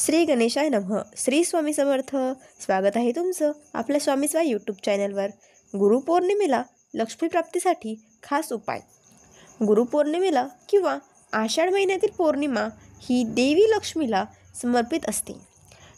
श्री गणेशाय नमः. श्री स्वामी समर्थ. स्वागत आहे तुमचं आपल्या स्वामीस्वाय यूट्यूब चॅनलवर. गुरुपौर्णिमेला लक्ष्मीप्राप्तीसाठी खास उपाय. गुरुपौर्णिमेला किंवा आषाढ महिन्यातील पौर्णिमा ही देवी लक्ष्मीला समर्पित असते.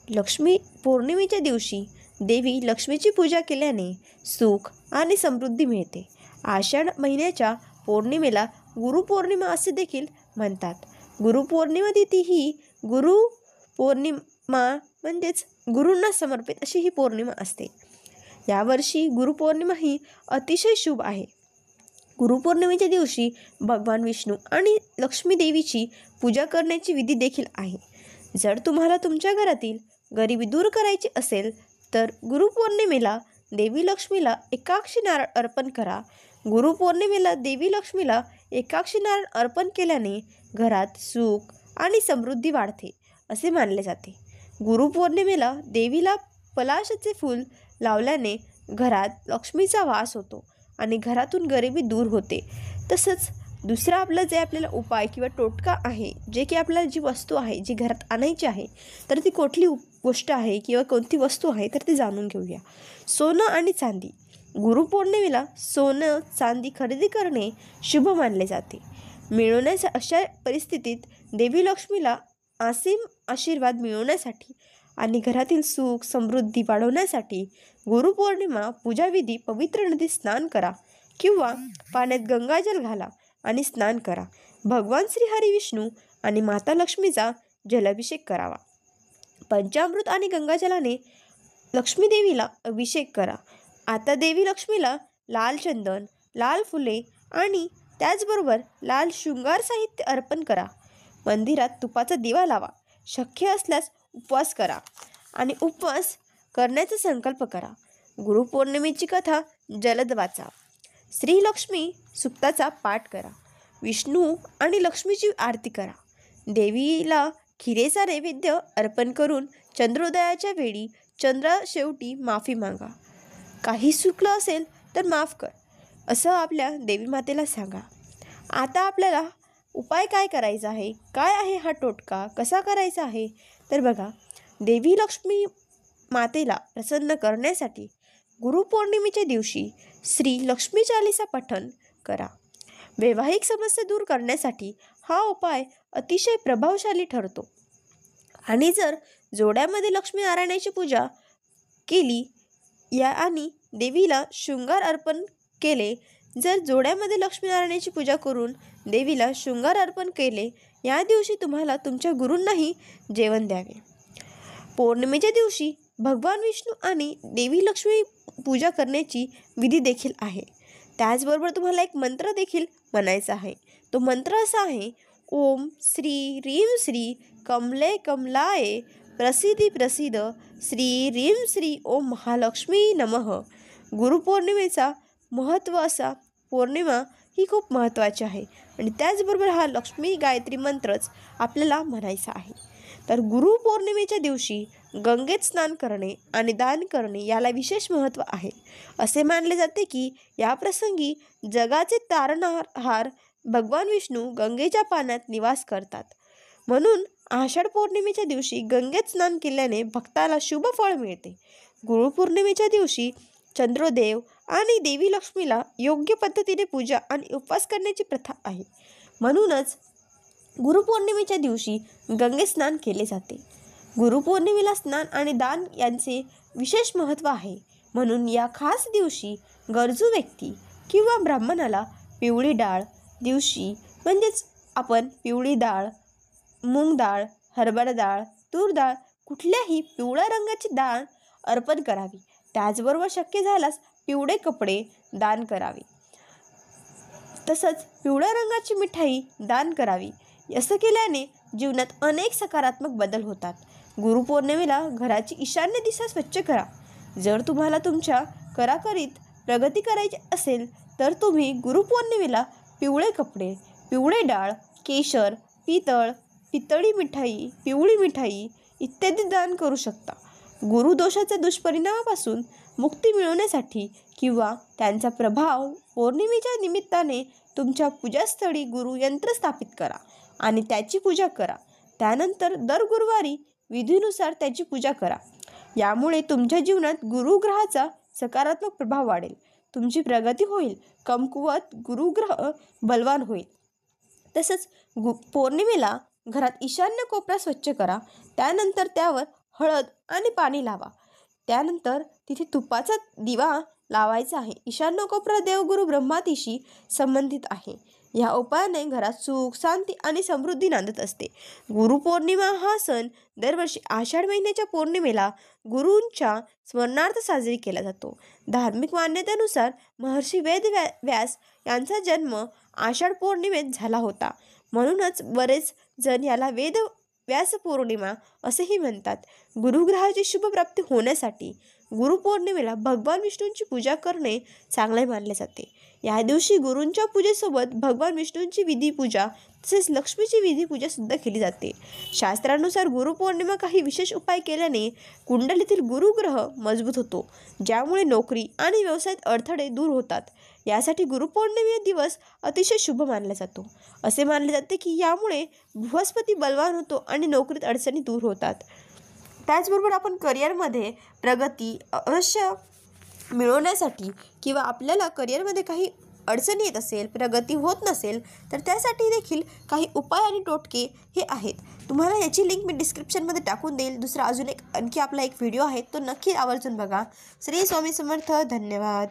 लक्ष्मी पौर्णिमेच्या दिवशी देवी लक्ष्मीची पूजा केल्याने सुख आणि समृद्धी मिळते. आषाढ महिन्याच्या पौर्णिमेला गुरुपौर्णिमा असे देखील म्हणतात. गुरुपौर्णिमा तिथी ही गुरुपौर्णिमा म्हणजेच गुरूंना समर्पित अशी ही पौर्णिमा असते. यावर्षी गुरुपौर्णिमा ही अतिशय शुभ आहे. गुरुपौर्णिमेच्या दिवशी भगवान विष्णू आणि लक्ष्मी देवीची पूजा करण्याची विधी देखील आहे. जर तुम्हाला तुमच्या घरातील गरिबी दूर करायची असेल तर गुरुपौर्णिमेला देवी लक्ष्मीला एकाक्षी नारळ अर्पण करा. गुरुपौर्णिमेला देवी लक्ष्मीला एकाक्षी नारळ अर्पण केल्याने घरात सुख आणि समृद्धी वाढते असे मानले जाते. गुरुपौर्णिमेला देवीला पलाशाचे फूल लावल्याने घरात लक्ष्मीचा वास होतो आणि घरातून गरिबी दूर होते. तसंच दुसरा आपल्याला उपाय किंवा टोटका आहे, जे की आपल्याला जी वस्तू आहे जी घरात आणायची आहे तर ती कुठली गोष्ट आहे किंवा कोणती वस्तू आहे तर ती जाणून घेऊया. सोनं आणि चांदी. गुरुपौर्णिमेला सोनं चांदी खरेदी करणे शुभ मानले जाते. मिळवण्याच्या अशा परिस्थितीत देवी लक्ष्मीला असीम आशीर्वाद मिळवण्यासाठी आणि घरातील सुख समृद्धी वाढवण्यासाठी गुरुपौर्णिमा पूजाविधी पवित्र नदीत स्नान करा किंवा पाण्यात गंगाजल घाला आणि स्नान करा. भगवान श्री हरी विष्णू आणि माता लक्ष्मीचा जलाभिषेक करावा. पंचामृत आणि गंगाजलाने लक्ष्मी देवीला अभिषेक करा. आता देवी लक्ष्मीला लाल चंदन, लाल फुले आणि त्याचबरोबर लाल शृंगार साहित्य अर्पण करा. मंदिरात तुपाचा दिवा लावा. शक्य असल्यास उपवास करा आणि उपवास करण्याचा संकल्प करा. गुरुपौर्णिमेची कथा जलद वाचा. श्री लक्ष्मी सुक्ताचा पाठ करा. विष्णू आणि लक्ष्मीची आरती करा. देवीला खिरेचा नैवेद्य अर्पण करून चंद्रोदयाच्या वेळी शेवटी माफी मागा. काही चुकलं असेल तर माफ कर असं आपल्या देवी मातेला सांगा. आता आपल्याला उपाय काय करायचा आहे, काय आहे हा टोटका, कसा करायचा आहे तर बघा. देवी लक्ष्मी मातेला प्रसन्न करण्यासाठी गुरुपौर्णिमेच्या दिवशी श्री लक्ष्मी चालीसा पठण करा. वैवाहिक समस्या दूर करण्यासाठी हा उपाय अतिशय प्रभावशाली ठरतो. आणि जर जोड्यामध्ये लक्ष्मीनारायणाची पूजा केली आणि देवीला शृंगार अर्पण केले, जर जोड्यामध्ये लक्ष्मीनारायणाची पूजा करून देवीला शृंगार अर्पण केले, या दिवशी तुम्हाला तुमच्या गुरूंनाही जेवण द्यावे. पौर्णिमेच्या दिवशी भगवान विष्णू आणि देवी लक्ष्मी पूजा करण्याची विधी देखील आहे. त्याचबरोबर तुम्हाला एक मंत्र देखील म्हणायचा आहे. तो मंत्र असा आहे: ओम श्री रीम श्री कमले कमलाये प्रसिद्धी प्रसिद्ध श्री रीम श्री ओम महालक्ष्मी नमः. गुरुपौर्णिमेचा महत्त्व असा पौर्णिमा ही खूप महत्त्वाची आहे आणि त्याचबरोबर हा लक्ष्मी गायत्री मंत्रच आपल्याला म्हणायचा आहे. तर गुरुपौर्णिमेच्या दिवशी गंगेत स्नान करणे आणि दान करणे याला विशेष महत्त्व आहे. असे मानले जाते की या प्रसंगी जगाचे तारणहार भगवान विष्णू गंगेच्या पाण्यात निवास करतात. म्हणून आषाढ पौर्णिमेच्या दिवशी गंगेत स्नान केल्याने भक्ताला शुभ फळ मिळते. गुरुपौर्णिमेच्या दिवशी चंद्रोदेव आणि देवी लक्ष्मीला योग्य पद्धतीने पूजा आणि उपवास करण्याची प्रथा आहे. म्हणूनच गुरुपौर्णिमेच्या दिवशी गंगे स्नान केले जाते. गुरुपौर्णिमेला स्नान आणि दान यांचे विशेष महत्त्व आहे. म्हणून या खास दिवशी गरजू व्यक्ती किंवा ब्राह्मणाला पिवळी डाळ दिवशी म्हणजेच आपण पिवळी डाळ, मूग डाळ, हरभरा डाळ, तूर डाळ कुठल्याही पिवळ्या रंगाची डाळ अर्पण करावी. त्याचबरोबर शक्य झाल्यास पिवळे कपडे दान करावे. तसंच पिवळ्या रंगाची मिठाई दान करावी. असं केल्याने जीवनात अनेक सकारात्मक बदल होतात. गुरुपौर्णिमेला घराची ईशान्य दिशा स्वच्छ करा. जर तुम्हाला तुमच्या कराकरीत प्रगती करायची असेल तर तुम्ही गुरुपौर्णिमेला पिवळे कपडे, पिवळे डाळ, केशर, पितळी मिठाई, पिवळी मिठाई इत्यादी दान करू शकता. गुरुदोषाच्या दुष्परिणामापासून मुक्ती मिळवण्यासाठी किंवा त्यांचा प्रभाव पौर्णिमेच्या निमित्ताने तुमच्या पूजास्थळी गुरु यंत्र स्थापित करा आणि त्याची पूजा करा. त्यानंतर दर गुरुवारी विधीनुसार त्याची पूजा करा. यामुळे तुमच्या जीवनात गुरुग्रहाचा सकारात्मक प्रभाव वाढेल. तुमची प्रगती होईल. कमकुवत गुरुग्रह बलवान होईल. तसंच पौर्णिमेला घरात ईशान्य कोपरा स्वच्छ करा. त्यानंतर त्यावर हळद आणि पाणी लावा. त्यानंतर तिथे तुपाचा दिवा लावायचा आहे. ईशान्य कोपरा देवगुरु ब्रह्मातीशी संबंधित आहे. या उपायाने घरात सुख, शांती आणि समृद्धी नांदत असते. गुरुपौर्णिमा हा सण दरवर्षी आषाढ महिन्याच्या पौर्णिमेला गुरूंच्या स्मरणार्थ साजरी केला जातो. धार्मिक मान्यतेनुसार महर्षी व्यास यांचा जन्म आषाढ पौर्णिमेत झाला होता. म्हणूनच बरेच जण याला व्यास पौर्णिमा असेही म्हणतात. गुरुग्रहाची शुभप्राप्ती होण्यासाठी गुरुपौर्णिमेला भगवान विष्णूंची पूजा करणे चांगले मानले जाते. या दिवशी गुरूंच्या पूजेसोबत भगवान विष्णूंची विधी पूजा तसेच लक्ष्मीची विधी पूजा सुद्धा केली जाते. शास्त्रानुसार गुरुपौर्णिमा काही विशेष उपाय केल्याने कुंडलीतील गुरुग्रह मजबूत होतो, ज्यामुळे नोकरी आणि व्यवसायात अडथळे दूर होतात. यासाठी गुरुपौर्णिमे दिवस अतिशय शुभ मानला जातो. असे मानले जाते की यामुळे बृहस्पती बलवान होतो आणि नोकरीत अडचणी दूर होतात. त्याचबरोबर आपण करिअरमध्ये प्रगती अवश्य मिळवण्यासाठी किंवा आपल्याला करिअरमध्ये काही अडचणी येत असेल, प्रगती होत नसेल, तर त्यासाठी देखील काही उपाय आणि टोटके हे आहेत. तुम्हाला याची लिंक मी डिस्क्रिप्शनमध्ये टाकून देईल. दुसरा अजून आणखी आपला एक व्हिडिओ आहे, तो नक्की आवर्जून बघा. श्री स्वामी समर्थ. धन्यवाद.